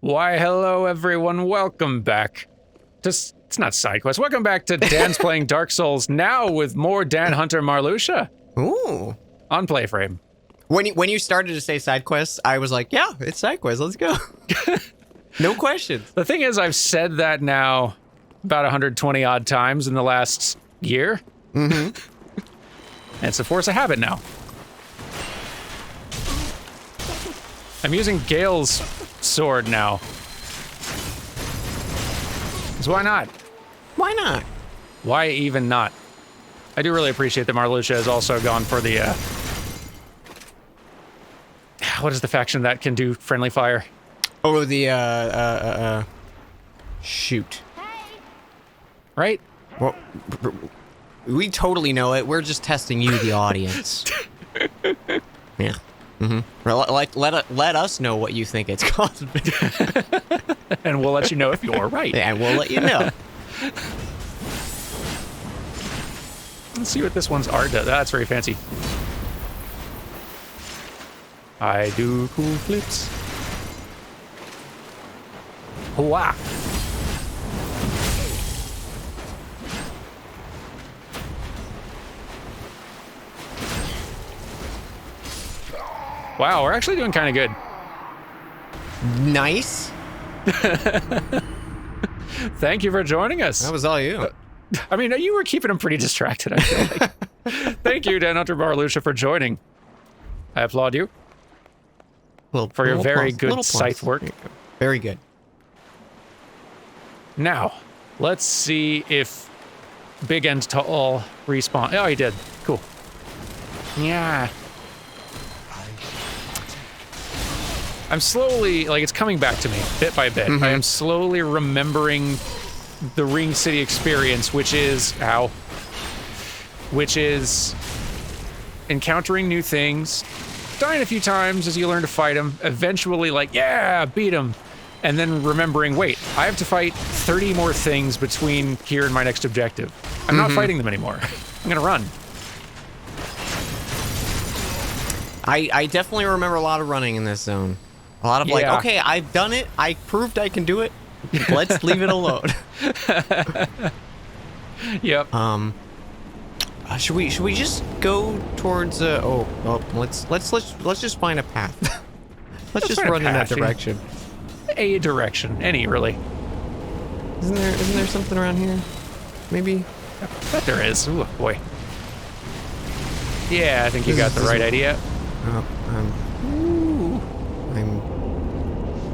Why, hello everyone, welcome back. It's not side quest. Welcome back to Dan's Playing Dark Souls, now with more Dan Hunter Marluxia. Ooh. On PlayFrame. When you started to say side quests, I was like, yeah, it's side quests, let's go. No questions. The thing is, I've said that now about 120 odd times in the last year. Mm-hmm. And it's a force of habit now. I'm using Gale's sword now. 'Cause why not? Why not? Why even not? I do really appreciate that Marluxia has also gone for the, what is the faction that can do friendly fire? Oh, the, shoot. Right? Well, we totally know it. We're just testing you, the audience. Yeah. Mm-hmm. Let us know what you think it's called. And we'll let you know if you're right. Yeah, we'll let you know. Let's see what this one's art does. That's very fancy. I do cool flips. Wow. Wow, we're actually doing kind of good. Nice. Thank you for joining us. That was all you. I mean, you were keeping him pretty distracted, I feel like. Thank you, Dan Hunter Marluxia, for joining. I applaud you for your very good scythe work. Very good. Now, let's see if Big and Tall respawn. Oh, he did. Cool. Yeah. I'm slowly, like, it's coming back to me, bit by bit. Mm-hmm. I am slowly remembering the Ring City experience, which is, encountering new things, dying a few times as you learn to fight them, eventually, like, yeah, beat them, and then remembering, wait, I have to fight 30 more things between here and my next objective. I'm not fighting them anymore. I'm gonna run. I definitely remember a lot of running in this zone. A lot of like, okay, I've done it. I proved I can do it. Let's leave it alone. Yep. Should we just go towards let's just find a path. let's just run in that direction. A direction, any really. Isn't there something around here? Maybe. I bet there is. Ooh, boy. Yeah, I think you got the right idea.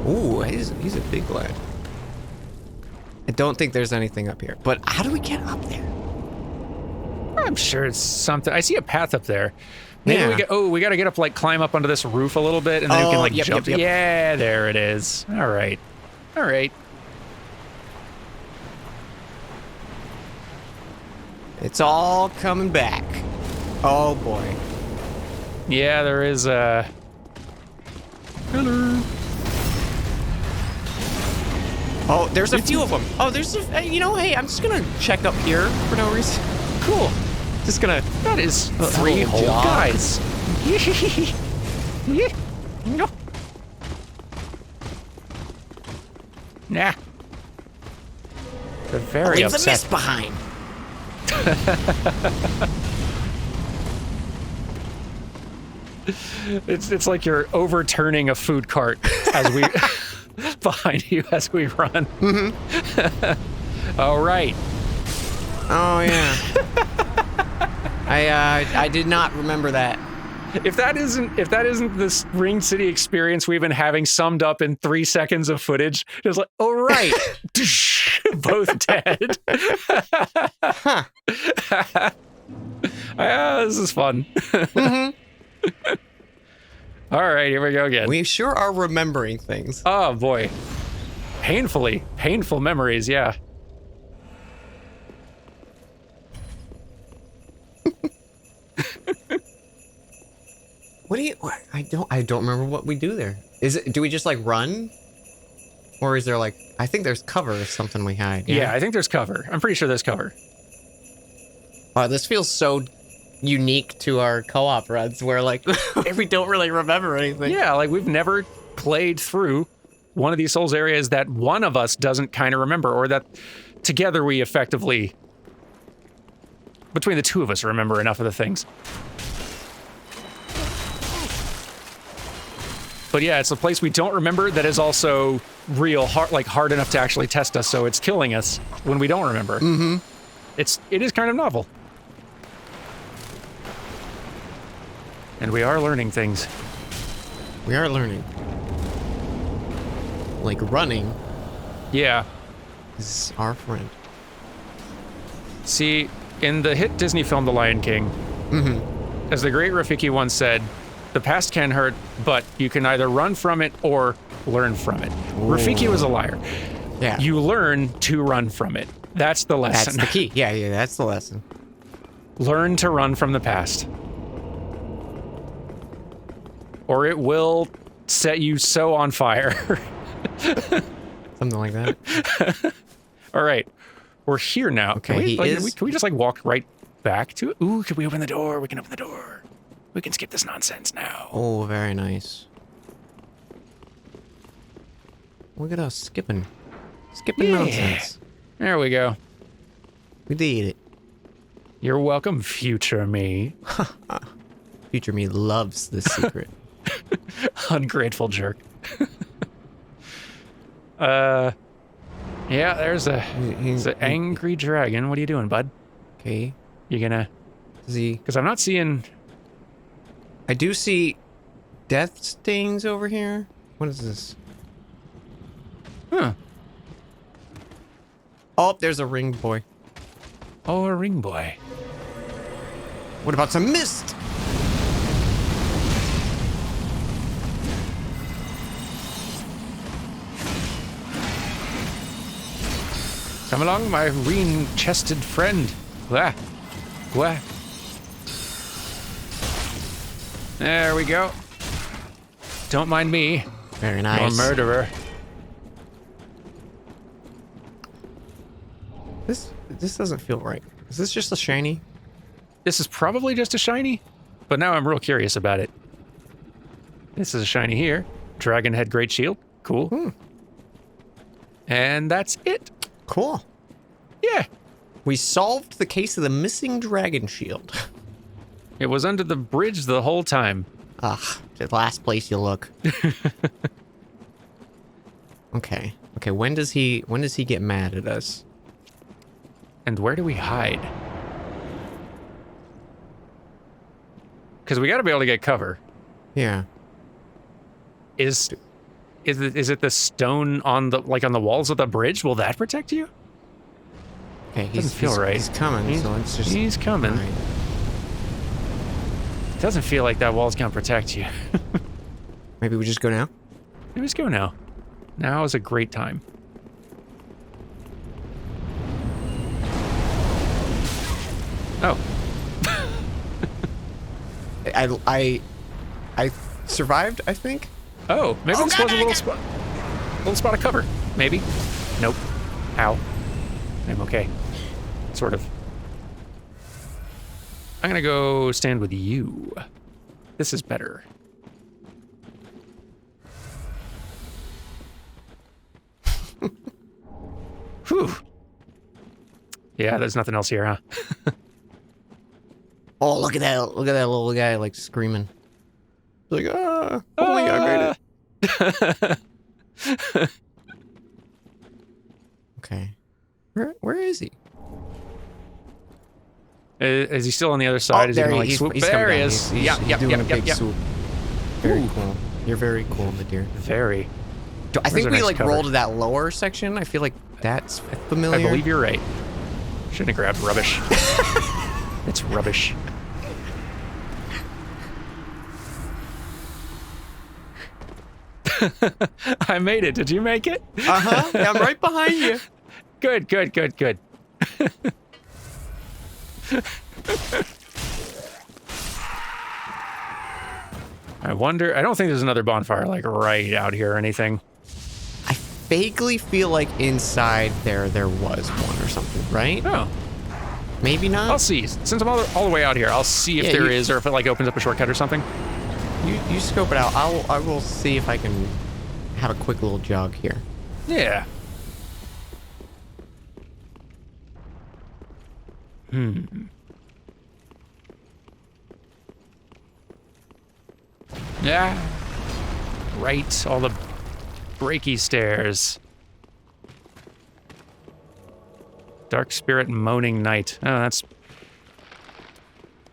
Ooh, he's a big lad. I don't think there's anything up here. But how do we get up there? I'm sure it's something. I see a path up there. Maybe we gotta get up, like, climb up onto this roof a little bit, and then we can, like, jump. Yep. Yeah, there it is. All right. All right. It's all coming back. Oh, boy. Yeah, there is a... Hello. Oh, there's a few of them. Oh, there's a... You know, hey, I'm just gonna check up here for no reason. Cool. Just gonna... That is 3 whole guys. No. Nah. They're very upset. Leave the mist behind. It's like you're overturning a food cart as we behind you as we run. Mm-hmm. All right. Oh yeah. I did not remember that. If that isn't this Ring City experience we've been having summed up in 3 seconds of footage, it's like, oh right, both dead. Huh. This is fun. Mm-hmm. All right, here we go again. We sure are remembering things. Oh boy, painful memories. Yeah. I don't remember what we do there. Do we just like run? Or is there like, I think there's cover or something we hide. Yeah, I think there's cover. I'm pretty sure there's cover. Wow, this feels so unique to our co-op runs where like we don't really remember anything. Yeah, like we've never played through one of these Souls areas that one of us doesn't kind of remember, or that together we effectively, between the two of us, remember enough of the things. But yeah, it's a place we don't remember that is also real hard, like hard enough to actually test us, so it's killing us when we don't remember. Mm-hmm. It is kind of novel. And we are learning things. We are learning. Like running Yeah. is our friend. See, in the hit Disney film The Lion King, as the great Rafiki once said, the past can hurt, but you can either run from it or learn from it. Rafiki was a liar. Yeah. You learn to run from it. That's the lesson. That's the key. Yeah, that's the lesson. Learn to run from the past. Or it will set you so on fire. Something like that. All right. We're here now. Okay, Can we just like walk right back to it? Ooh, can we open the door? We can open the door. We can skip this nonsense now. Oh, very nice. Look at us skipping. Skipping nonsense. There we go. We did it. You're welcome, future me. Future me loves this secret. Ungrateful jerk. Yeah, there's an angry dragon. What are you doing, bud? Okay. You gonna... Z. Because I'm not seeing... I do see death stains over here. What is this? Huh. Oh, there's a ring boy. Oh, a ring boy. What about some mist? Come along, my green-chested friend. Wah. Wah. There we go. Don't mind me. Very nice. You're a murderer. This doesn't feel right. Is this just a shiny? This is probably just a shiny, but now I'm real curious about it. This is a shiny here. Dragon head great shield. Cool. And that's it. Cool. Yeah. We solved the case of the missing dragon shield. It was under the bridge the whole time. Ugh, the last place you look. Okay. Okay, when does he get mad at us? And where do we hide? Because we got to be able to get cover. Yeah. Is it the stone on the walls of the bridge? Will that protect you? Okay, Doesn't feel right. He's coming, so let's just... He's coming. Right. Doesn't feel like that wall's gonna protect you. Maybe we just go now? Maybe let's go now. Now is a great time. Oh. I survived, I think. Oh, maybe this was a little spot of cover. Maybe. Nope. Ow. I'm okay. Sort of. I'm gonna go stand with you. This is better. Whew. Yeah, there's nothing else here, huh? Oh, look at that little guy, like, screaming. Like, oh my God, I made it. Okay. Where is he? Is he still on the other side? Is he gonna, like, swoop? There he is. He's Yep. doing a big swoop. Very Ooh. cool. You're very cool, my dear. Very. I think our we, next like, cover? rolled to that lower section. I feel like that's familiar. I believe you're right. Shouldn't have grabbed rubbish. It's rubbish. I made it. Did you make it? Uh-huh. Yeah, I'm right behind you. Good. I wonder, I don't think there's another bonfire like right out here or anything. I vaguely feel like inside there was one or something, right? Oh, Maybe not. I'll see. Since I'm all the way out here, I'll see if there is, or if it like opens up a shortcut or something. You scope it out. I will see if I can have a quick little jog here. Yeah. Yeah. Right, all the breaky stairs. Dark Spirit Moaning Night. Oh, that's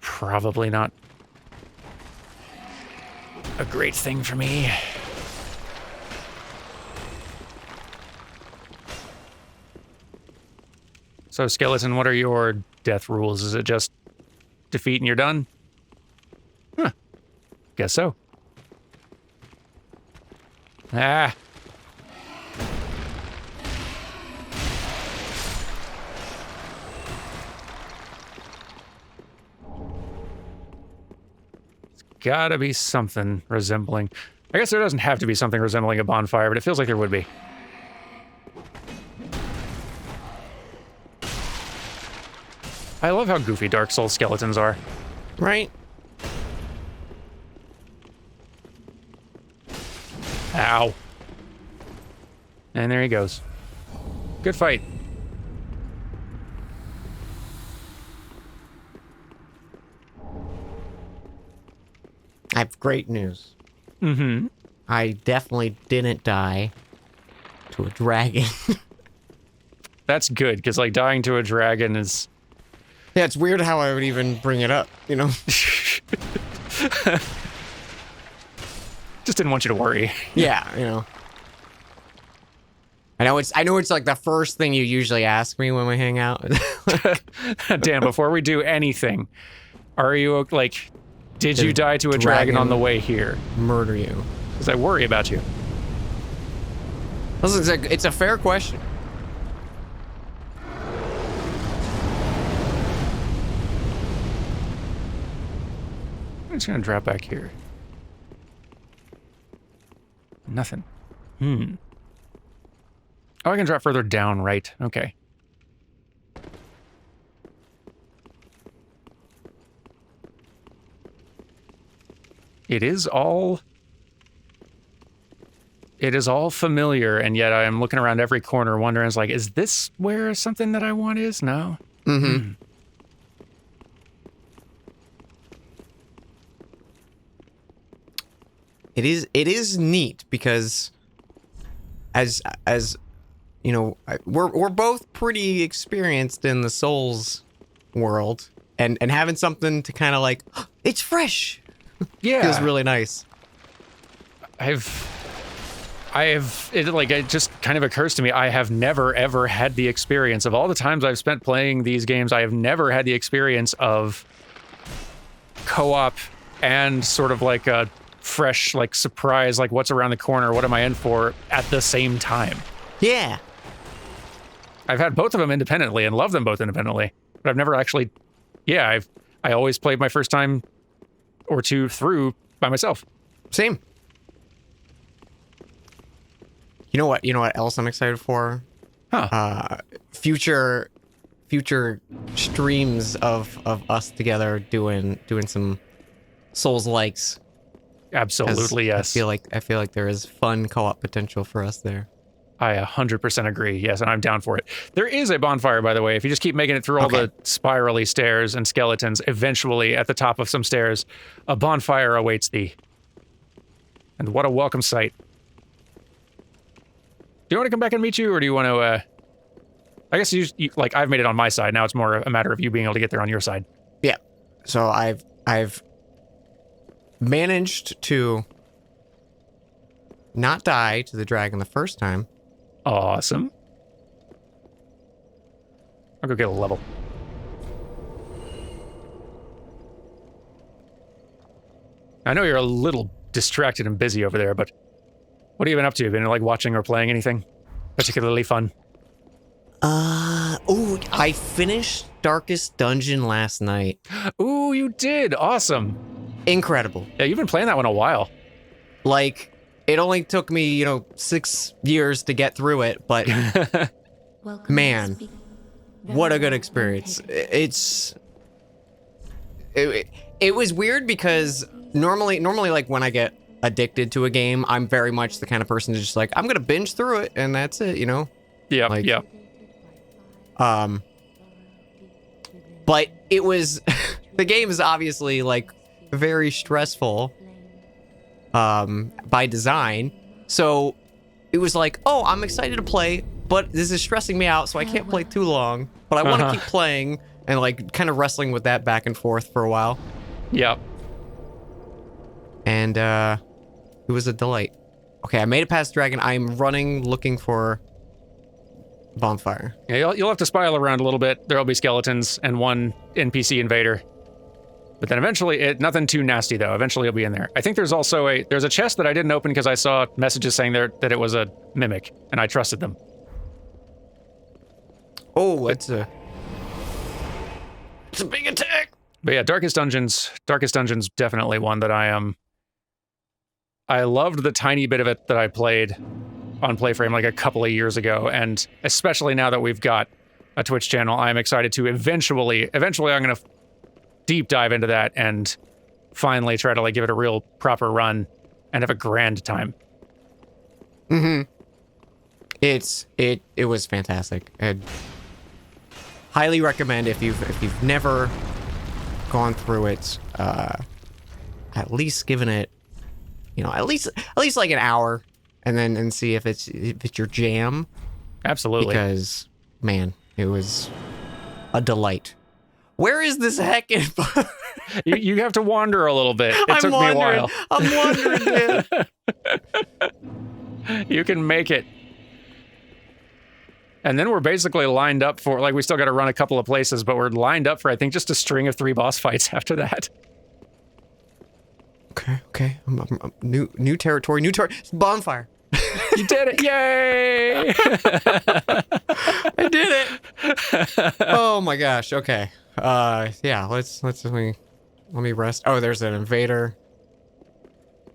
probably not a great thing for me. So, Skeleton, what are your death rules? Is it just defeat and you're done? Huh. Guess so. Ah. It's gotta be something resembling. I guess there doesn't have to be something resembling a bonfire, but it feels like there would be. I love how goofy Dark Souls skeletons are. Right? Ow. And there he goes. Good fight. I have great news. Mm-hmm. I definitely didn't die to a dragon. That's good, because, like, dying to a dragon is... Yeah, it's weird how I would even bring it up, you know? Just didn't want you to worry. Yeah, you know. I know it's like the first thing you usually ask me when we hang out. Dan, before we do anything, are you, like, did you die to a dragon on the way here? Murder you. Because I worry about you. Listen, it's a fair question. I'm just gonna drop back here. Nothing. Oh, I can drop further down, right? Okay. It is all familiar, and yet I am looking around every corner wondering, is like, is this where something that I want is? No? Mm-hmm. It is neat because as you know, we're both pretty experienced in the Souls world, and having something to kind of like, it's fresh. Yeah. Feels really nice. it just kind of occurs to me, I have never ever had the experience of all the times I've spent playing these games. I have never had the experience of co-op and sort of like a fresh, like, surprise, like, what's around the corner, what am I in for, at the same time. Yeah. I've had both of them independently and love them both independently, but I've never actually, I always played my first time or two through by myself. Same. You know what else I'm excited for? Huh. Future streams of us together doing some Souls likes. Absolutely, yes. I feel like there is fun co-op potential for us there. I 100% agree, yes, and I'm down for it. There is a bonfire, by the way. If you just keep making it through all the spirally stairs and skeletons, eventually, at the top of some stairs, a bonfire awaits thee. And what a welcome sight. Do you want to come back and meet you, or do you want to, I guess you like, I've made it on my side. Now it's more a matter of you being able to get there on your side. Yeah. So I've managed to not die to the dragon the first time. Awesome. I'll go get a level. I know you're a little distracted and busy over there, but what have you been up to? Been, like, watching or playing anything particularly fun? I finished Darkest Dungeon last night. Ooh, you did. Awesome. Incredible. Yeah, you've been playing that one a while. Like, it only took me, 6 years to get through it, but man, what a good experience. It was weird because normally like when I get addicted to a game. I'm very much the kind of person to just like, I'm gonna binge through it and that's it, you know? Yeah, Like, yeah. But it was the game is obviously like very stressful by design. So it was like, oh, I'm excited to play, but this is stressing me out, so I can't play too long. But I want to keep playing and like kind of wrestling with that back and forth for a while. Yep. And it was a delight. Okay, I made it past Dragon. I'm running looking for bonfire. Yeah, you'll have to spiral around a little bit. There'll be skeletons and one NPC invader. But then eventually, nothing too nasty though. Eventually you'll be in there. I think there's also there's a chest that I didn't open because I saw messages saying there that it was a mimic, and I trusted them. Oh, it's a big attack. But yeah, Darkest Dungeons definitely one that I loved the tiny bit of it that I played on PlayFrame like a couple of years ago, and especially now that we've got a Twitch channel, I'm excited to eventually I'm gonna deep dive into that and finally try to like give it a real proper run and have a grand time. It was fantastic. I'd highly recommend if you've never gone through it, at least given it, you know, at least like an hour, and see if it's your jam. Absolutely. Because man, it was a delight. Where is this heckin'? you have to wander a little bit. It took me a while. I'm wondering, man. You can make it. And then we're basically lined up for, like, we still got to run a couple of places, but we're lined up for, I think, just a string of 3 boss fights after that. Okay. I'm new territory. Bonfire. You did it! Yay! I did it! Oh my gosh. Okay. Yeah. Let me rest. Oh, there's an invader.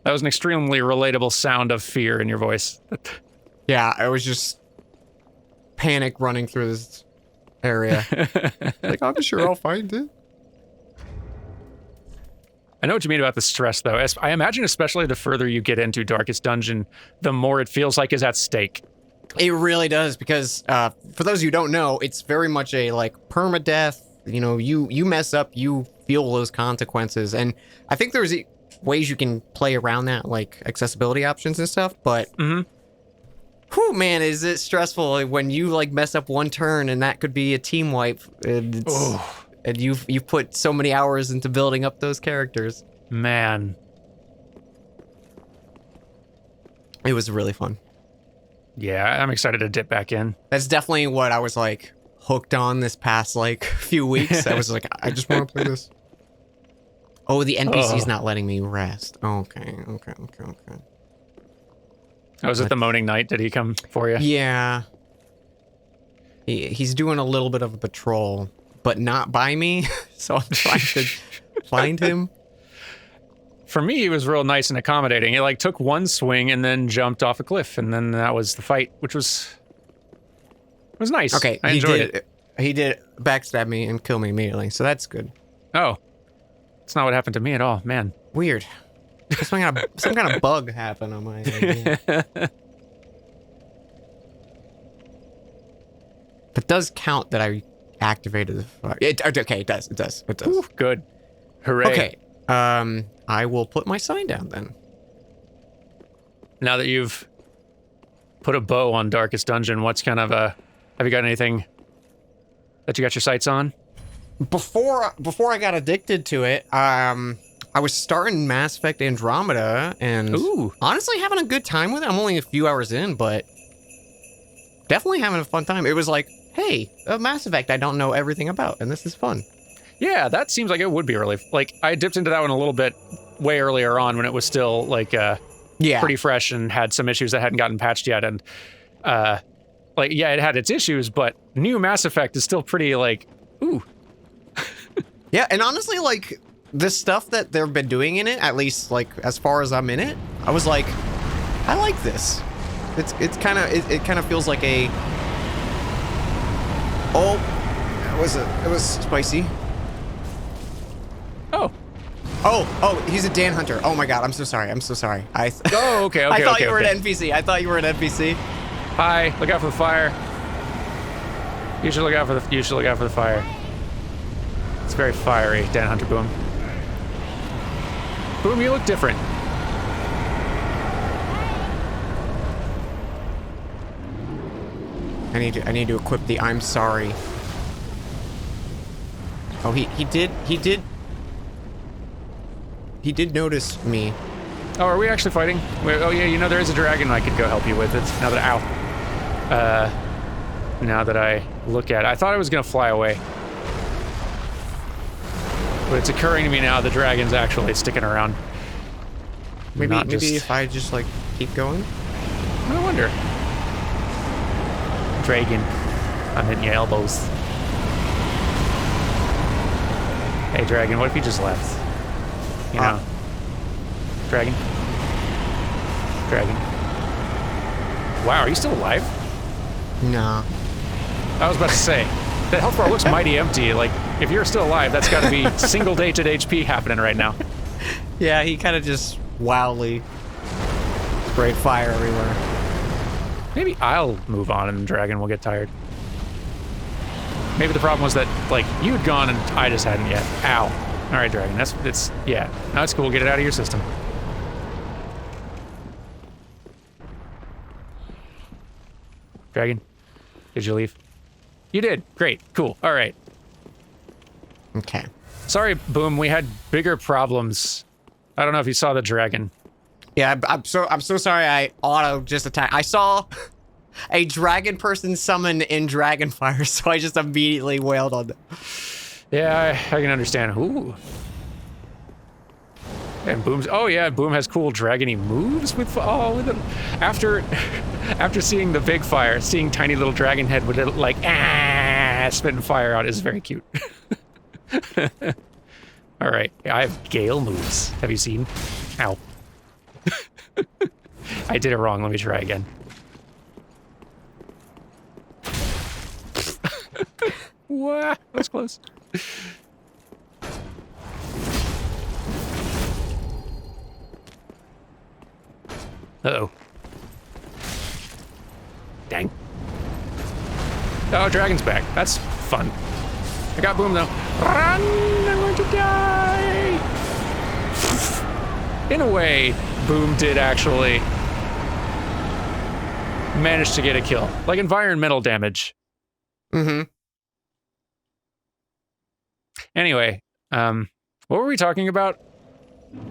That was an extremely relatable sound of fear in your voice. Yeah, I was just panic running through this area. Like, I'm sure I'll find it. I know what you mean about the stress, though. I imagine especially the further you get into Darkest Dungeon, the more it feels like is at stake. It really does, because for those who don't know, it's very much a, like, permadeath. You know, you mess up, you feel those consequences. And I think there's ways you can play around that, like accessibility options and stuff, but whew, man, is it stressful when you, like, mess up one turn and that could be a team wipe. And you've put so many hours into building up those characters. Man. It was really fun. Yeah, I'm excited to dip back in. That's definitely what I was, like, hooked on this past, like, few weeks. I was like, I just want to play this. Oh, the NPC's not letting me rest. Okay. Oh, was it the Moaning Knight? Did he come for you? Yeah. He's doing a little bit of a patrol, but not by me, so I'm trying to find him. For me, he was real nice and accommodating. He, like, took one swing and then jumped off a cliff, and then that was the fight, which was nice. Okay, I enjoyed it. He did backstab me and kill me immediately, so that's good. Oh. That's not what happened to me at all, man. Weird. Some kind of bug happened on my end. Yeah. It does count that I activated the fire. Okay, it does. Ooh, good. Hooray. Okay. I will put my sign down then. Now that you've put a bow on Darkest Dungeon, what's kind of have you got anything that you got your sights on? Before I got addicted to it, I was starting Mass Effect Andromeda and honestly having a good time with it. I'm only a few hours in, but definitely having a fun time. It was like, hey, a Mass Effect I don't know everything about, and this is fun. Yeah, that seems like it would be really... Like, I dipped into that one a little bit way earlier on when it was still, like, pretty fresh and had some issues that hadn't gotten patched yet, and, like, yeah, it had its issues, but new Mass Effect is still pretty, like, ooh. Yeah, and honestly, like, the stuff that they've been doing in it, at least, like, as far as I'm in it, I was like, I like this. It kind of feels like a... Oh, it was spicy. Oh. Oh, he's a Dan Hunter. Oh my god, I'm so sorry. I'm so sorry. Oh, okay, I thought you were okay. an NPC. I thought you were an NPC. Hi, look out for the fire. You should look out for the fire. It's very fiery, Dan Hunter Boom. Boom, you look different. I need to equip the I'm sorry. Oh, he did notice me. Oh, are we actually fighting? Oh yeah, you know there is a dragon I could go help you with. It's now that I look at it. I thought I was gonna fly away. But it's occurring to me now the dragon's actually sticking around. Maybe if I just like keep going? I wonder. Dragon, I'm hitting your elbows. Hey dragon, what if you just left? You know? Dragon? Dragon. Wow, are you still alive? Nah. I was about to say, that health bar looks mighty empty. Like, if you're still alive, that's gotta be single dated HP happening right now. Yeah, he kind of just wildly sprayed fire everywhere. Maybe I'll move on and the dragon will get tired. Maybe the problem was that, like, you had gone and I just hadn't yet. Ow. Alright, dragon, yeah. No, it's cool, get it out of your system. Dragon, did you leave? You did, great, cool, alright. Okay. Sorry, Boom, we had bigger problems. I don't know if you saw the dragon. Yeah, I'm so sorry I auto just attacked. I saw a dragon person summon in Dragonfire, so I just immediately wailed on them. Yeah, I can understand. Ooh. And Boom's, oh yeah, Boom has cool dragony moves with, after seeing the big fire, seeing tiny little dragon head with it like, spitting fire out is very cute. All right, I have Gale moves. Have you seen? Ow. I did it wrong, let me try again. What? That was close. Uh-oh. Dang. Oh, dragon's back. That's fun. I got Boom, though. Run! I'm going to die! In a way, Boom did actually manage to get a kill. Like environmental damage. Mm-hmm. Anyway, what were we talking about?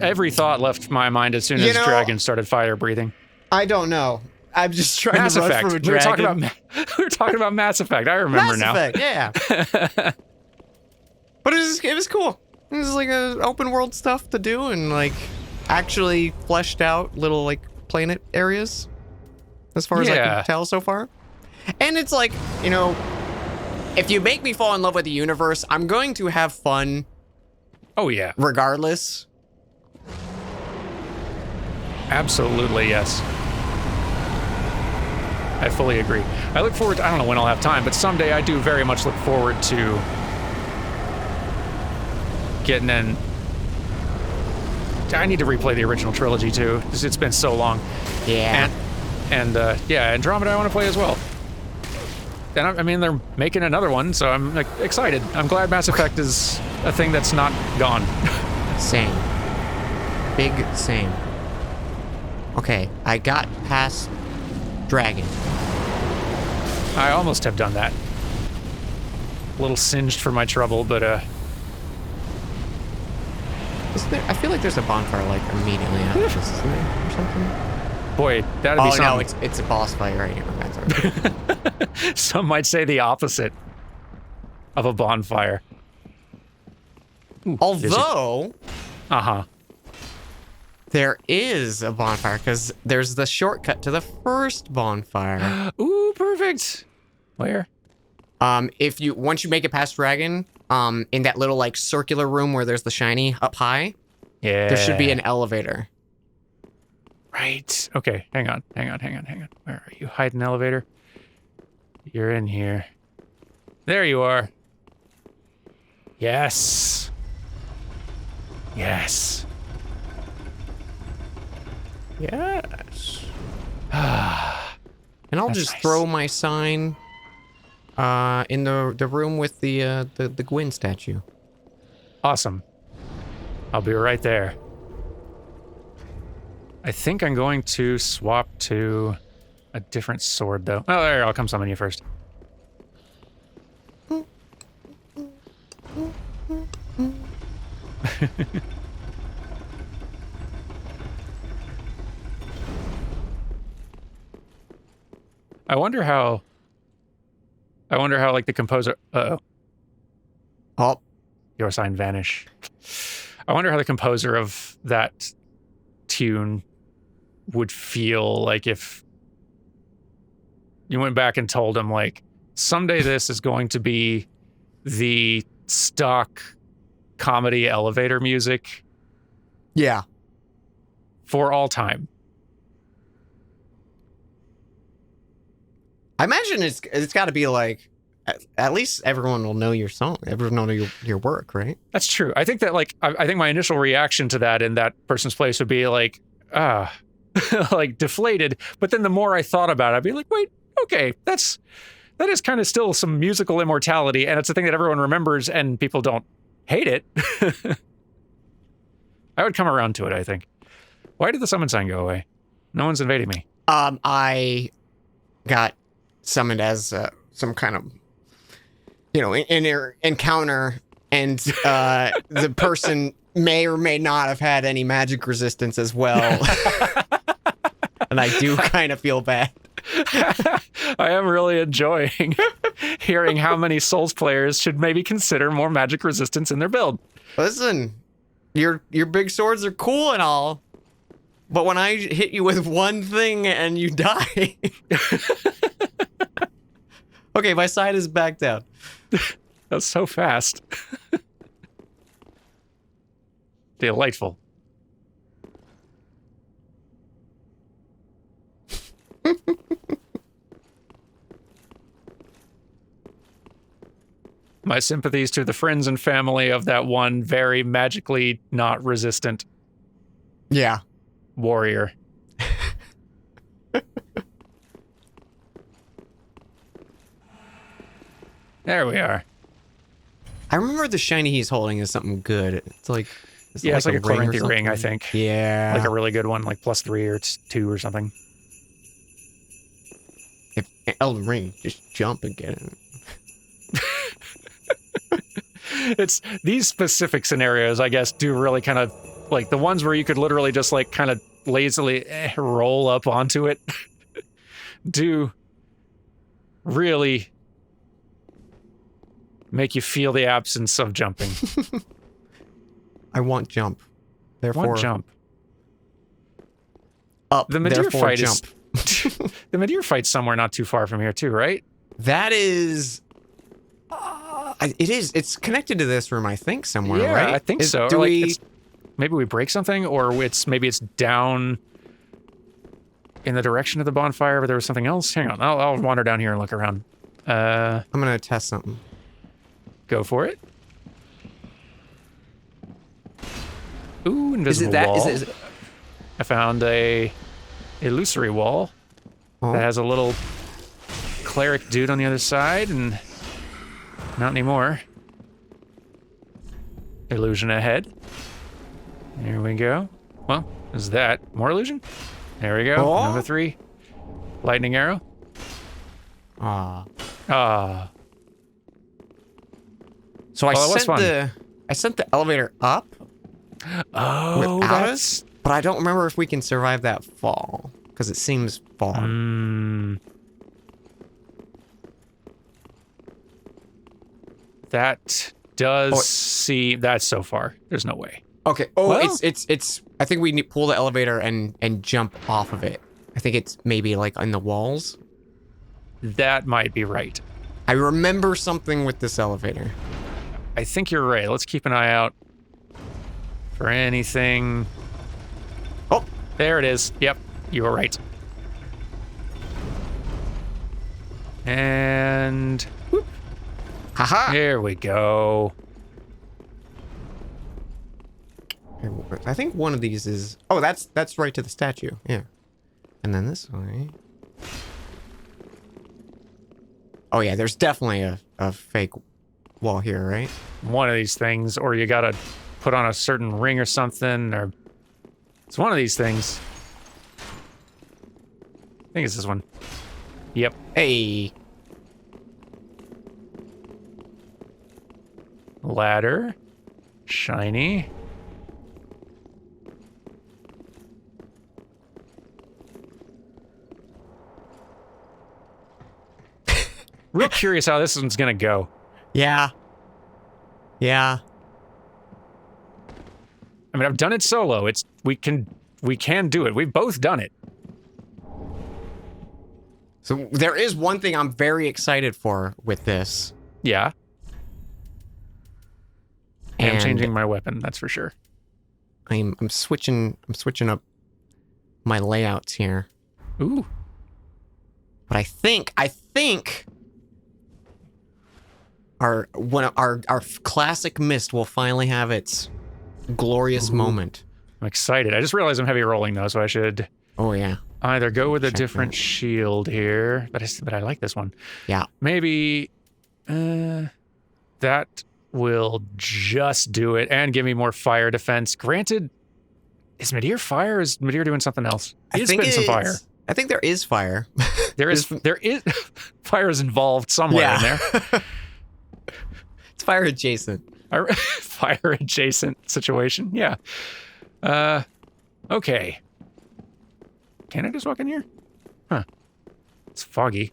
Every thought left my mind as soon as Dragon started fire breathing. I don't know. I'm just trying Mass to run Effect. from a dragon. We were talking about Mass Effect. I remember now. Mass Effect, yeah. But it was cool. It was like a open world stuff to do and like actually fleshed out little like planet areas as far as I can tell so far. And it's like, you know, if you make me fall in love with the universe, I'm going to have fun. Oh yeah. Regardless. Absolutely, yes. I fully agree. I look forward to, I don't know when I'll have time, but someday I do very much look forward to getting in. I need to replay the original trilogy too, because it's been so long. Yeah. And yeah, Andromeda I want to play as well. And I mean, they're making another one, so I'm like, excited. I'm glad Mass Effect is a thing that's not gone. Same. Big same. Okay, I got past Dragon. I almost have done that. A little singed for my trouble, but Isn't there, I feel like there's a bonfire like immediately after this, isn't there? Or something? Boy, that'd be something. Oh no, it's a boss fight right here. That's right. Some might say the opposite of a bonfire. Ooh, although... Uh-huh. There is a bonfire, because there's the shortcut to the first bonfire. Ooh, perfect. Where? Once you make it past Dragon, in that little like circular room where there's the shiny up high, there should be an elevator. Right. Okay, hang on. Where are you? Hide an elevator. You're in here. There you are. Yes. Yes. Yes. And I'll That's just nice. throw my sign in the room with the Gwyn statue. Awesome. I'll be right there. I think I'm going to swap to a different sword, though. Oh, there, I'll come summon you first. I wonder how, like, the composer... Uh-oh. Oh, Your sign vanish. I wonder how the composer of that tune would feel like if you went back and told him, like, someday this is going to be the stock comedy elevator music yeah. for all time. I imagine it's got to be like, at least everyone will know your song. Everyone will know your work, right? That's true. I think that, like, I think my initial reaction to that in that person's place would be like, like deflated. But then the more I thought about it, I'd be like, wait, okay, that is kind of still some musical immortality, and it's a thing that everyone remembers, and people don't hate it. I would come around to it, I think. Why did the summon sign go away? No one's invading me. I got summoned as some kind of, encounter, and the person may or may not have had any magic resistance as well. And I do kind of feel bad. I am really enjoying hearing how many Souls players should maybe consider more magic resistance in their build. Listen, your big swords are cool and all, but when I hit you with one thing and you die... Okay, my side is back down. That's so fast. Delightful. My sympathies to the friends and family of that one very magically not resistant Yeah. warrior. There we are. I remember the shiny he's holding is something good. It's like... It's like a ring or Corinthian ring, I think. Yeah. Like a really good one, like +3 or 2 or something. If Elden Ring, just jump and get it. It's these specific scenarios, I guess, do really kind of like the ones where you could literally just like kind of lazily roll up onto it. Do really make you feel the absence of jumping. I want jump. Therefore, One jump. Up. The Meteor therefore, fight jump. is the Meteor fight's somewhere not too far from here, too, right? That is... it is. It's connected to this room, I think, somewhere, Yeah, right? I think so. Do Or, like, we... maybe we break something, or maybe it's down in the direction of the bonfire, but there was something else. Hang on, I'll wander down here and look around. I'm gonna test something. Go for it. Ooh, invisible wall. Is it... I found a illusory wall that has a little cleric dude on the other side, and not anymore. Illusion ahead. There we go. Well, is that more illusion? There we go. Oh. Number 3. Lightning arrow. Ah. Ah. So Well, that was fun. I sent the elevator up Oh, without that's... us, but I don't remember if we can survive that fall because it seems far. That does see... That's so far. There's no way. Okay. Oh, Well- it's. I think we need pull the elevator and jump off of it. I think it's maybe like on the walls. That might be right. I remember something with this elevator. I think you're right. Let's keep an eye out for anything. Oh, There it is. Yep, you were right. And whoop, haha. there we go. I think one of these is... Oh, that's right to the statue. Yeah. And then this way... Oh, yeah, there's definitely a fake wall here, right? One of these things, or you gotta put on a certain ring or something, or... It's one of these things. I think it's this one. Yep. Hey. Ladder. Shiny. Real curious how this one's gonna go. Yeah. Yeah. I mean, I've done it solo. We can do it. We've both done it. So there is one thing I'm very excited for with this. Yeah. I'm And changing my weapon, that's for sure. I'm switching up my layouts here. Ooh. But I think our classic mist will finally have its glorious moment. I'm excited. I just realized I'm heavy rolling though, so I should Oh yeah. either go with a Check different that. shield here, but I like this one. Yeah. Maybe that will just do it and give me more fire defense. Granted, is Midir fire or is Midir doing something else? He's spitting some fire. I think there is fire. There is fire is involved somewhere in there. It's fire adjacent. Fire adjacent situation. Yeah. Okay. Can I just walk in here? Huh. It's foggy.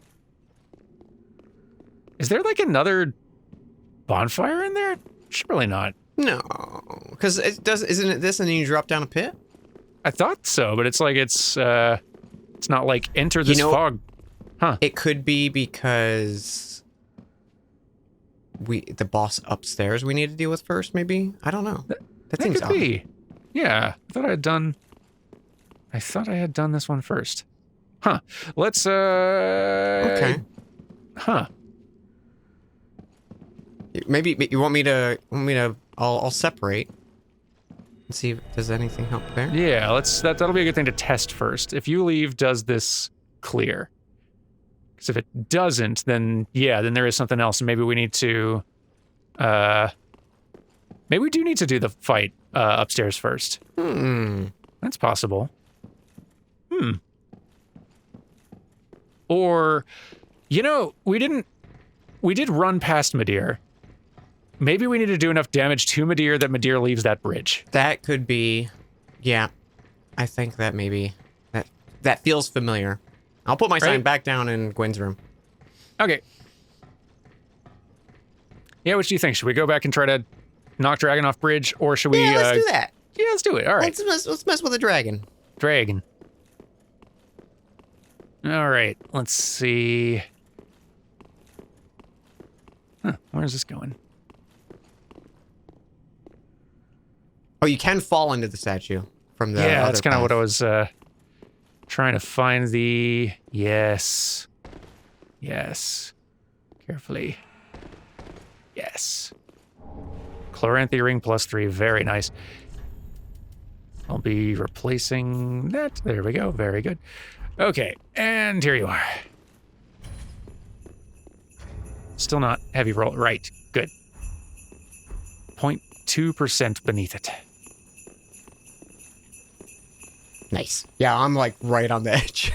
Is there like another bonfire in there? Surely not. No, because isn't it this and then you drop down a pit? I thought so, but it's like it's not like enter this fog. Huh. It could be because the boss upstairs we need to deal with first, maybe? I don't know. That seems could odd. be. Yeah. I thought I had done this one first. Huh. Let's Okay. Huh. Maybe you want me to I'll separate and see if there's anything help there. Yeah, that'll be a good thing to test first. If you leave, does this clear? Because if it doesn't, then there is something else, and maybe we need to maybe we do need to do the fight upstairs first. That's possible. Or, we did run past Midir. Maybe we need to do enough damage to Midir that Midir leaves that bridge. That could be, yeah. I think that maybe that feels familiar. I'll put my sign back down in Gwen's room. Okay. Yeah, what do you think? Should we go back and try to knock Dragon off bridge, or should we? Yeah, let's do that. Yeah, let's do it. All right. Let's mess with the dragon. Dragon. All right. Let's see. Huh, where's this going? Oh, you can fall into the statue from the Yeah, other that's kind of path. what I was trying to find the... Yes. Yes. Carefully. Yes. Chloranthy ring +3. Very nice. I'll be replacing that. There we go. Very good. Okay, and here you are. Still not heavy roll. Right. Good. 0.2% beneath it. Nice. Yeah, I'm like right on the edge.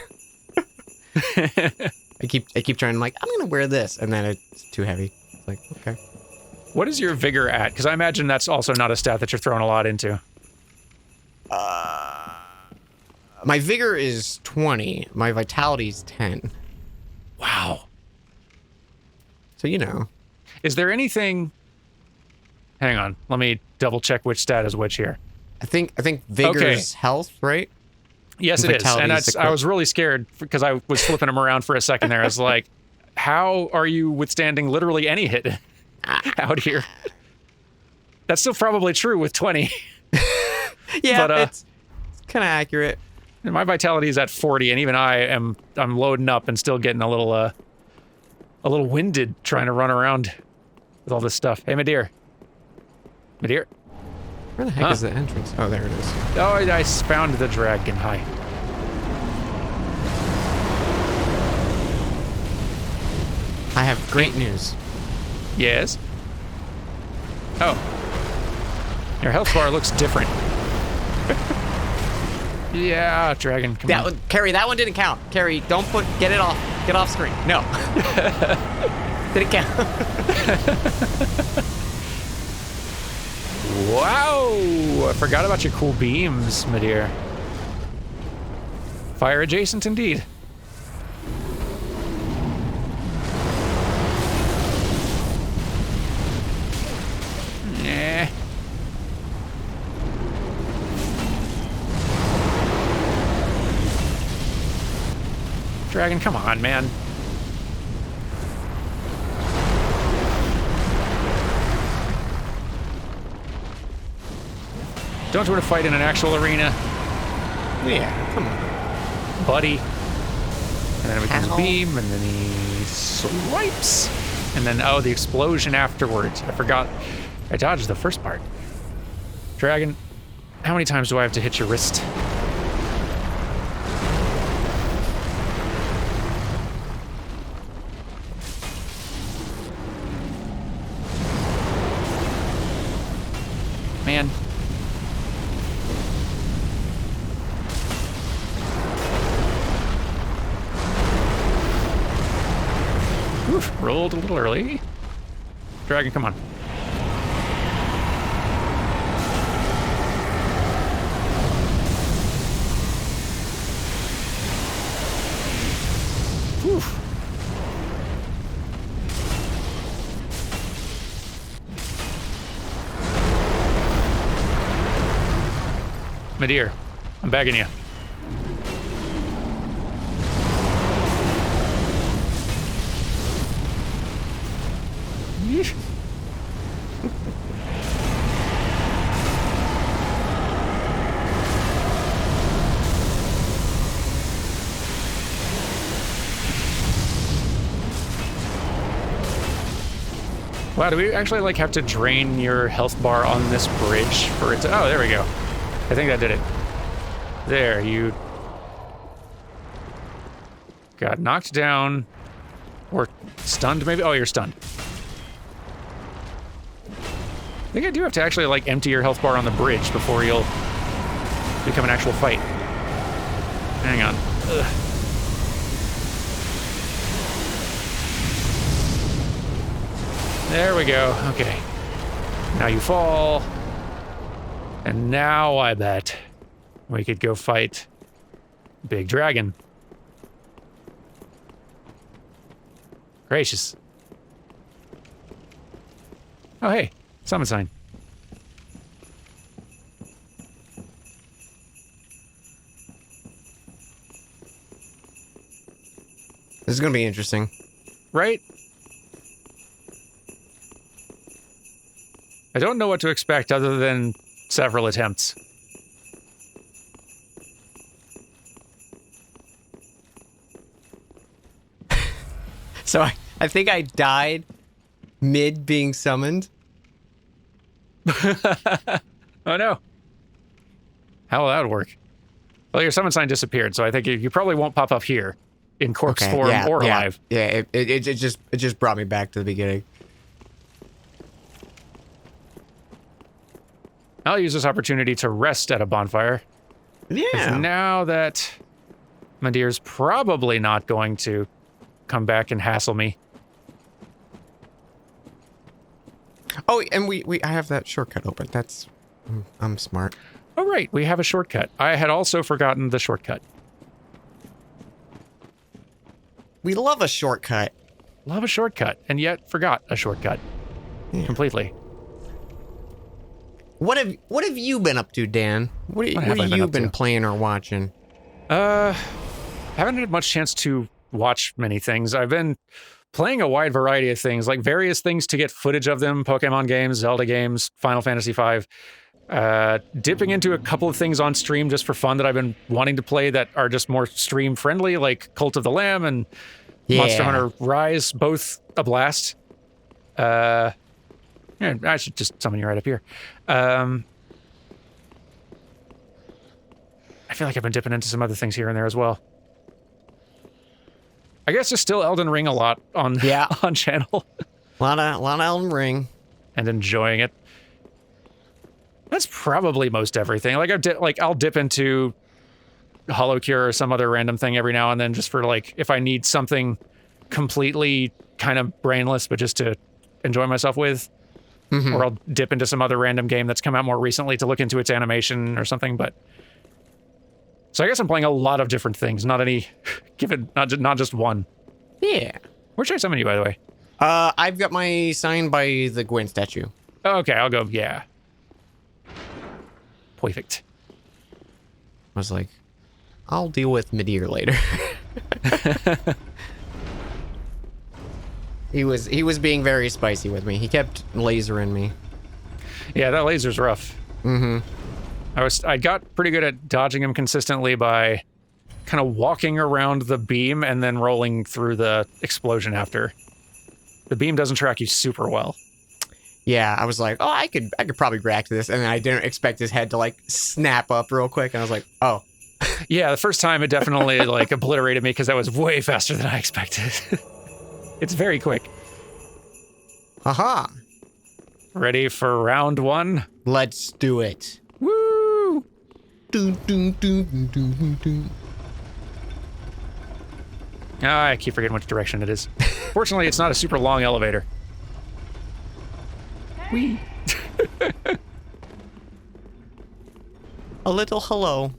I keep trying. I'm like, I'm gonna wear this, and then it's too heavy. It's like, okay. What is your vigor at? Because I imagine that's also not a stat that you're throwing a lot into. My vigor is 20. My vitality is 10. Wow. So you know. Is there anything... Hang on. Let me double check which stat is which here. I think vigor's health, right? Yes, And it is. And vitality is I was really scared because I was flipping them around for a second there. I was like, how are you withstanding literally any hit out here? That's still probably true with 20. Yeah, But, it's kind of accurate. And my vitality is at 40, and even I'm loading up and still getting a little winded trying to run around with all this stuff. Hey, Midir. Midir. Where the heck is the entrance? Oh, there it is. Oh, I found the dragon. Hi. I have great news. Yes? Oh. Your health bar looks different. Yeah, dragon, come on. Carrie, that one didn't count. Carrie, get it off. Get off screen. No. Didn't count. Wow! I forgot about your cool beams, my dear. Fire adjacent indeed. Nah. Dragon, come on, man. Don't want to fight in an actual arena. Yeah, come on. Buddy. And then it becomes a beam, and then he swipes. And then, oh, the explosion afterwards. I forgot. I dodged the first part. Dragon, how many times do I have to hit your wrist? Man. Oof, rolled a little early. Dragon, come on. Oof. My dear, I'm begging you. Yeesh. Wow, do we actually like have to drain your health bar on this bridge for it to... Oh, there we go. I think that did it. There, you got knocked down or stunned maybe? Oh, you're stunned. I think I do have to actually like empty your health bar on the bridge before you'll become an actual fight. Hang on. Ugh. There we go. Okay. Now you fall. And now I bet we could go fight Big Dragon. Gracious. Oh, hey. Summon sign. This is going to be interesting. Right? I don't know what to expect other than several attempts. So I think I died mid being summoned. Oh no. How will that work? Well, your summon sign disappeared, so I think you probably won't pop up here in corpse form or alive. Yeah, it just brought me back to the beginning. I'll use this opportunity to rest at a bonfire. Yeah. Now that Madeir's probably not going to come back and hassle me. Oh, and I have that shortcut open. That's... I'm smart. Oh, right. We have a shortcut. I had also forgotten the shortcut. We love a shortcut. Love a shortcut, and yet forgot a shortcut. Yeah. Completely. What have you been up to, Dan? What have have I been you up been to? playing or watching? Haven't had much chance to watch many things. I've been playing a wide variety of things, like various things to get footage of them, Pokemon games, Zelda games, Final Fantasy V. Dipping into a couple of things on stream just for fun that I've been wanting to play that are just more stream friendly, like Cult of the Lamb and Monster Hunter Rise, both a blast. Yeah, I should just summon you right up here. I feel like I've been dipping into some other things here and there as well. I guess just still Elden Ring a lot on on channel. A lot of Elden Ring. And enjoying it. That's probably most everything. Like I'll dip into Hollow Cure or some other random thing every now and then just for like if I need something completely kind of brainless but just to enjoy myself with. Or I'll dip into some other random game that's come out more recently to look into its animation or something, but so I guess I'm playing a lot of different things, not just one. Yeah. Where should I summon you, by the way? I've got my sign by the Gwen statue. Oh, okay, I'll go, yeah. Perfect. I was like, I'll deal with Midir later. He was being very spicy with me. He kept lasering me. Yeah, that laser's rough. I got pretty good at dodging him consistently by kind of walking around the beam and then rolling through the explosion after. The beam doesn't track you super well. Yeah, I was like, oh, I could probably react to this, and then I didn't expect his head to like snap up real quick, and I was like, oh. Yeah, the first time it definitely like obliterated me because that was way faster than I expected. It's very quick. Aha. Ready for round one? Let's do it. Woo! I keep forgetting which direction it is. Fortunately, it's not a super long elevator. Whee! A little hello.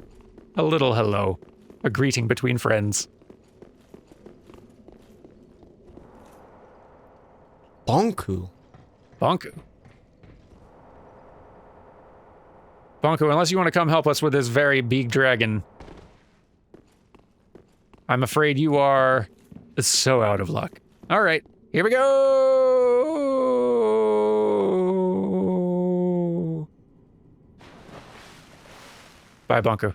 A little hello. A greeting between friends. Bonku. Bonku. Bonku, unless you want to come help us with this very big dragon, I'm afraid you are so out of luck. All right, here we go. Bye, Bonku.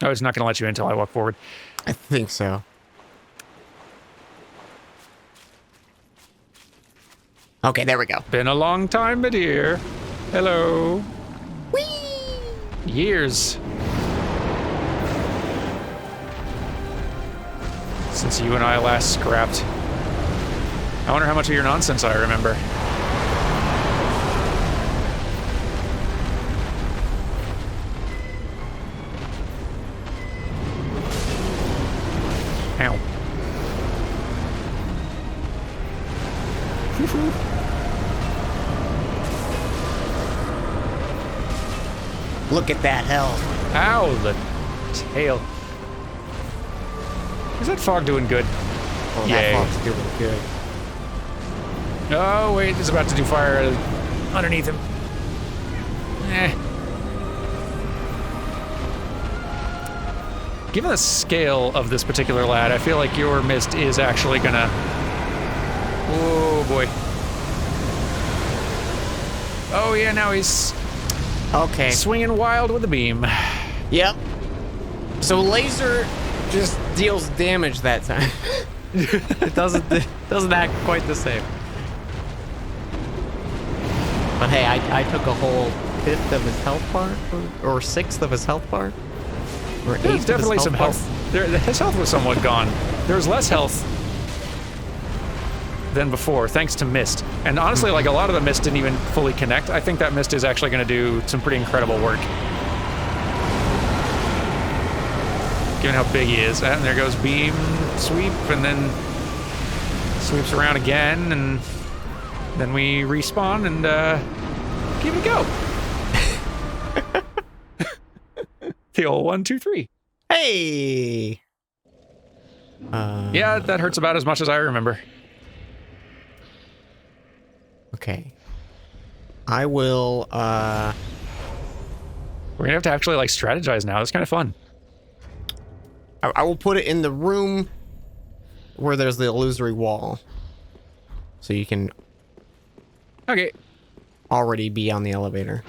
Oh, it's not going to let you in until I walk forward. I think so. Okay, there we go. Been a long time, my dear. Hello. Whee! Years. Since you and I last scrapped. I wonder how much of your nonsense I remember. Ow. Look at that health. Ow, the tail. Is that fog doing good? Oh, Yay. that fog's doing good. Oh, wait, it's about to do fire underneath him. Given the scale of this particular lad, I feel like your mist is actually gonna... Oh, boy. Oh, yeah, now he's... Okay. swinging wild with the beam. Yep. So laser just deals damage that time. It doesn't act quite the same. But hey, I took a whole 5th of his health bar, or 6th of his health bar, or 8th There's definitely some bar. health. His health was somewhat gone. There was less health than before, thanks to mist. And honestly, like a lot of the mist didn't even fully connect. I think that mist is actually going to do some pretty incredible work. Given how big he is. And there goes beam, sweep, and then sweeps around again, and then we respawn and give it a go. The old 1, 2, 3. Hey. Yeah, that hurts about as much as I remember. Okay. I will, We're gonna have to actually, like, strategize now. It's kind of fun. I will put it in the room where there's the illusory wall. So you can Okay. already be on the elevator.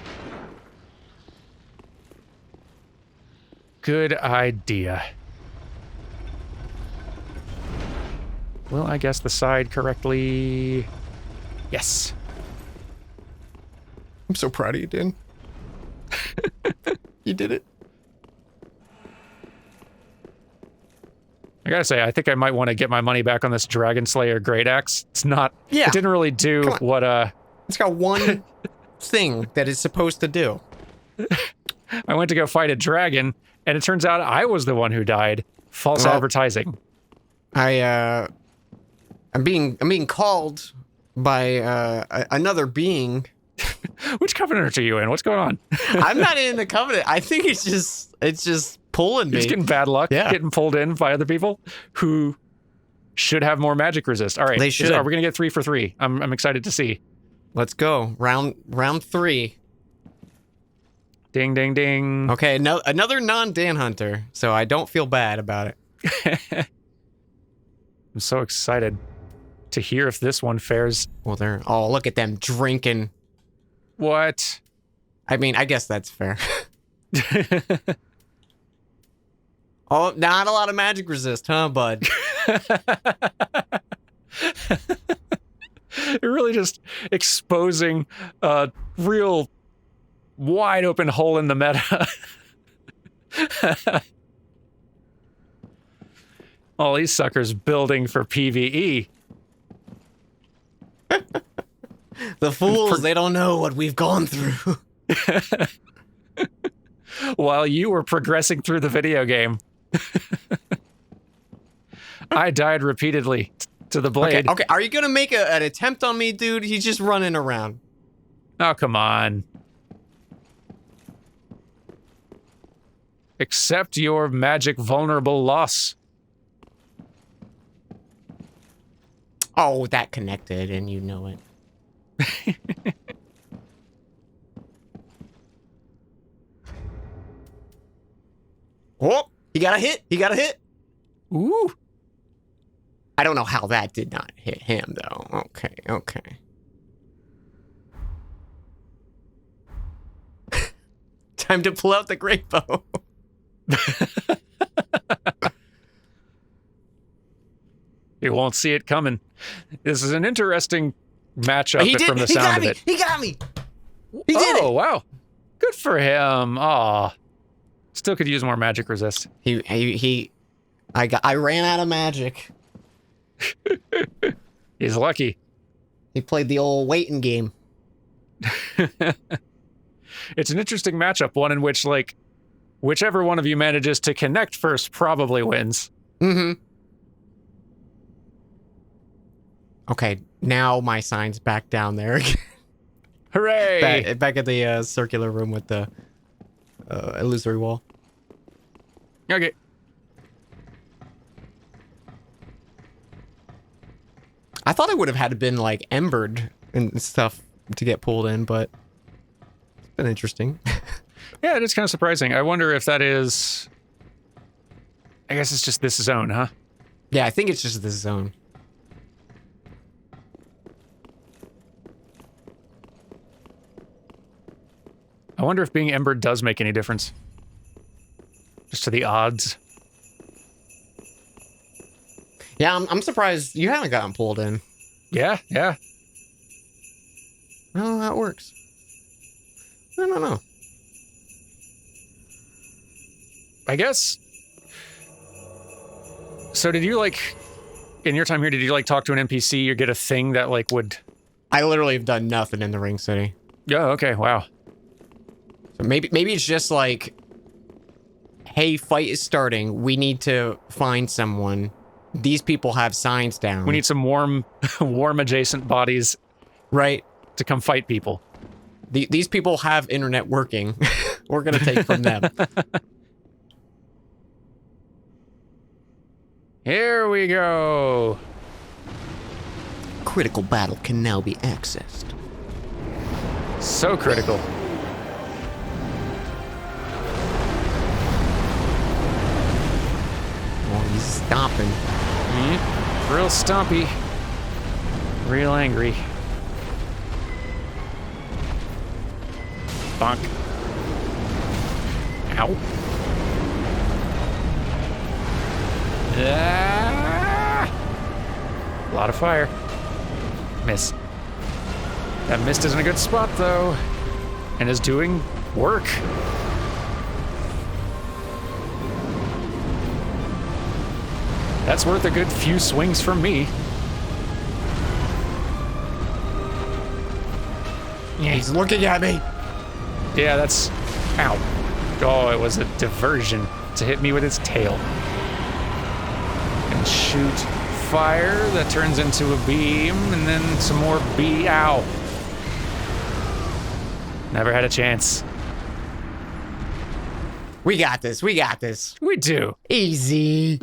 Good idea. Will I guess the side correctly? Yes. I'm so proud of you, Dan. You did it. I gotta say, I think I might want to get my money back on this Dragon Slayer Great Axe. It's not... Yeah. It didn't really do what, It's got one thing that it's supposed to do. I went to go fight a dragon, and it turns out I was the one who died. False advertising. I'm being called by another being. Which covenant are you in? What's going on? I'm not in the covenant. I think it's just pulling me. You're just getting bad luck, Yeah. getting pulled in by other people who should have more magic resist. All right, They should. Are we gonna get 3 for 3? I'm excited to see. Let's go. Round 3. Ding, ding, ding. Okay, no, another non-Dan Hunter, so I don't feel bad about it. I'm so excited to hear if this one fares. Well, oh, look at them drinking. What? I mean, I guess that's fair. Oh, not a lot of magic resist, huh, bud? You're really just exposing a real wide open hole in the meta. All these suckers building for PvE. The fools, they don't know what we've gone through. While you were progressing through the video game. I died repeatedly to the blade. Okay, are you gonna make an attempt on me, dude? He's just running around. Oh, come on. Accept your magic vulnerable loss. Oh, that connected, and you know it. Oh, he got a hit. He got a hit. Ooh. I don't know how that did not hit him, though. Okay, okay. Time to pull out the great bow. You won't see it coming. This is an interesting matchup from the sound of it. He got me. He did it. Oh, wow. Good for him. Aw. Still could use more magic resist. I ran out of magic. He's lucky. He played the old waiting game. It's an interesting matchup, one in which, like, whichever one of you manages to connect first probably wins. Mm-hmm. Okay, now my sign's back down there again. Hooray! Back at the circular room with the illusory wall. Okay. I thought it would have had to been like embered and stuff to get pulled in, but it's been interesting. Yeah, it is kind of surprising. I wonder if that is... I guess it's just this zone, huh? Yeah, I think it's just this zone. I wonder if being embered does make any difference. Just to the odds. Yeah, I'm surprised you haven't gotten pulled in. Yeah, yeah. Oh, that works. I don't know. I guess. So did you, like, in your time here, did you, like, talk to an NPC or get a thing that, like, would... I literally have done nothing in the Ring City. Yeah, okay, wow. So maybe it's just like, hey, fight is starting. We need to find someone. These people have signs down. We need some warm adjacent bodies, right, to come fight people. These people have internet working. We're gonna take from them. Here we go. Critical battle can now be accessed. So critical. Oh, he's stomping. Real stompy. Real angry. Bonk. Ow. Ah! A lot of fire. Miss. That mist is in a good spot, though. and is doing work. That's worth a good few swings from me. He's looking at me. Yeah, that's... Ow. Oh, it was a diversion to hit me with its tail. And shoot fire that turns into a beam, and then some more Ow. Never had a chance. We got this. We got this. We do. Easy.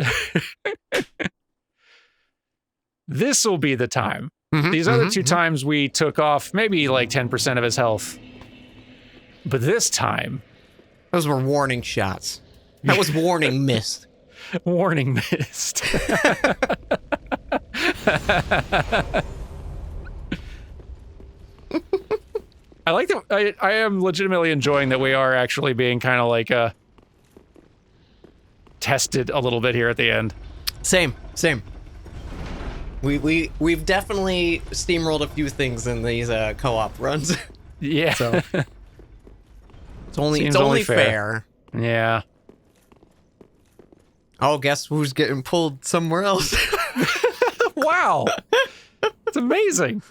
This will be the time. These other two times we took off maybe like 10% of his health. But this time... Those were warning shots. That was warning missed. Warning missed. I like that. I am legitimately enjoying that we are actually being kind of like tested a little bit here at the end. Same. We've definitely steamrolled a few things in these co-op runs. Yeah. So it's only fair. Yeah. Oh, guess who's getting pulled somewhere else? Wow. It's amazing.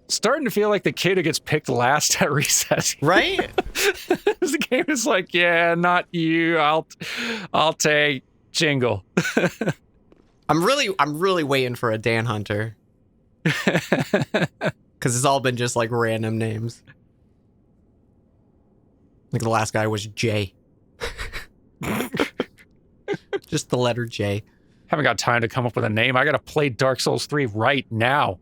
Starting to feel like the kid who gets picked last at recess. Right? The game is like, yeah, not you. I'll take Jingle. I'm really waiting for a Dan Hunter. Because it's all been just like random names. Like the last guy was J. Just the letter J. Haven't got time to come up with a name. I gotta play Dark Souls 3 right now.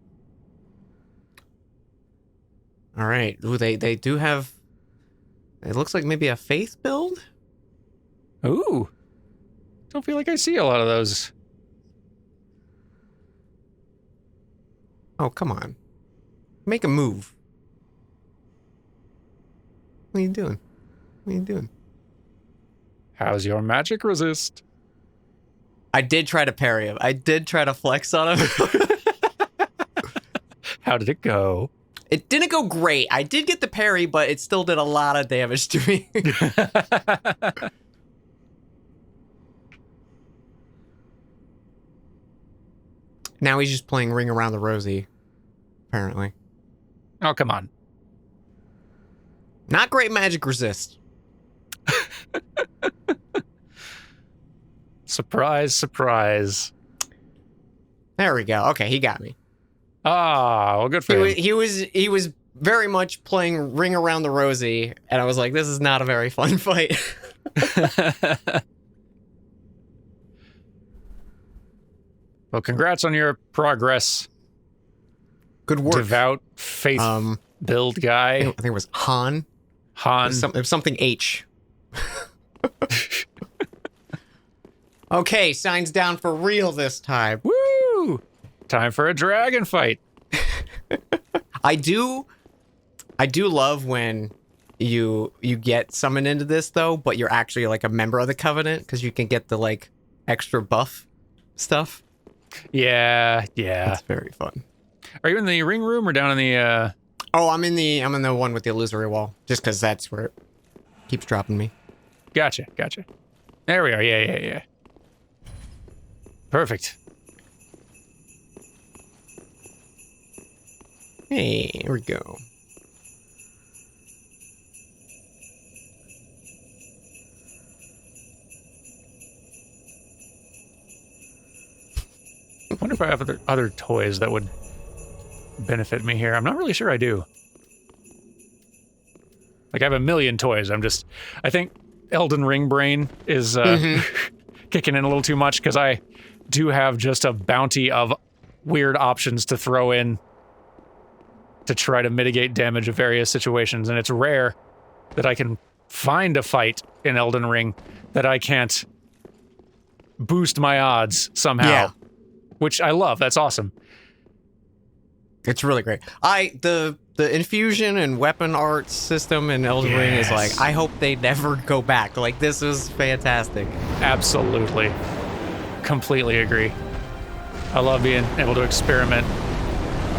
All right. Ooh, they do have... It looks like maybe a faith build? Ooh. Don't feel like I see a lot of those. Oh, come on. Make a move. What are you doing? What are you doing? How's your magic resist? I did try to parry him. I did try to flex on him. How did it go? It didn't go great. I did get the parry, but it still did a lot of damage to me. Now he's just playing Ring Around the Rosie, apparently. Oh, come on. Not great magic resist. Surprise, surprise. There we go. Okay, he got me. Ah, well, good for him. He was very much playing Ring Around the Rosie, and I was like, this is not a very fun fight. Well, congrats on your progress. Good work. Devout, faith build guy. I think it was Han. Han. It was something H. Okay, signs down for real this time. Woo! Time for a dragon fight. I do love when you get summoned into this though, but you're actually like a member of the Covenant because you can get the like extra buff stuff. Yeah. That's very fun. Are you in the ring room or down in the Oh, I'm in the one with the illusory wall, just because that's where it keeps dropping me. Gotcha. There we are. Yeah. Perfect. Hey, here we go. I wonder if I have other toys that would benefit me here. I'm not really sure I do. Like, I have a million toys. I think Elden Ring brain is kicking in a little too much because I do have just a bounty of weird options to throw in to try to mitigate damage of various situations, and it's rare that I can find a fight in Elden Ring that I can't boost my odds somehow. Yeah. Which I love. That's awesome. It's really great. The infusion and weapon art system in Elden Ring is like, I hope they never go back. Like, this is fantastic.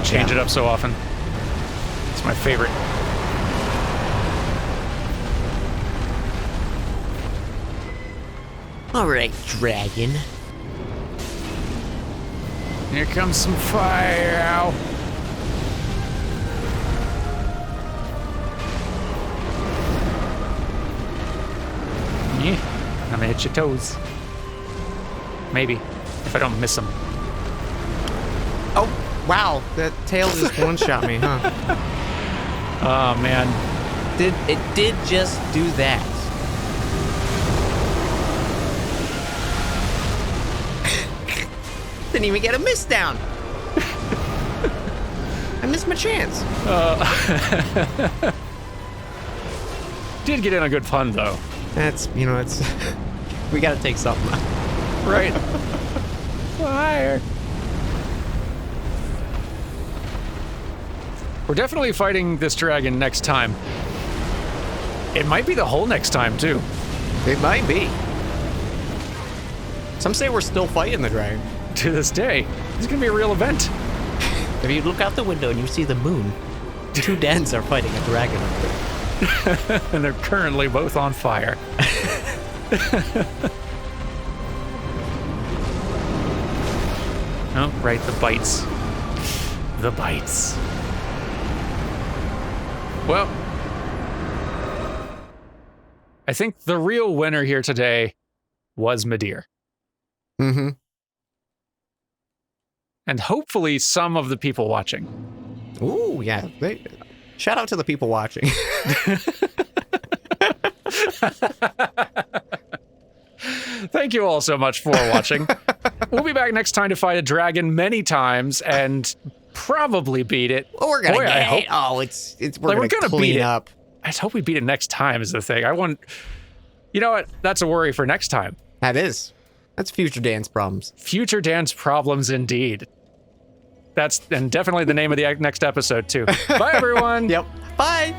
change it up so often. It's my favorite. All right, dragon. Here comes some fire. Ow. Yeah, I'm gonna hit your toes. Maybe, if I don't miss them. Oh, wow. That tail just one-shot me, huh? Oh, man. It did just do that. Didn't even get a miss down. I missed my chance. Did get in a good pun, though. That's, it's... we gotta take something out. Right. Fire. We're definitely fighting this dragon next time. It might be the whole next time, too. It might be. Some say we're still fighting the dragon. To this day. It's gonna be a real event. If you look out the window and you see the moon, two dens are fighting a dragon up there. And they're currently both on fire. Oh, right, the bites. The bites. Well, I think the real winner here today was Madeir. Mm-hmm. And hopefully some of the people watching. Ooh, yeah. Shout out to the people watching. Thank you all so much for watching. We'll be back next time to fight a dragon many times and probably beat it. Well, we're gonna Boy, get I hope, it. Oh, we're gonna beat clean it. up. I just hope we beat it next time is the thing. You know what? That's a worry for next time. That's future Dan's problems. Future Dan's problems indeed. And definitely the name of the next episode too. Bye everyone. Yep. Bye.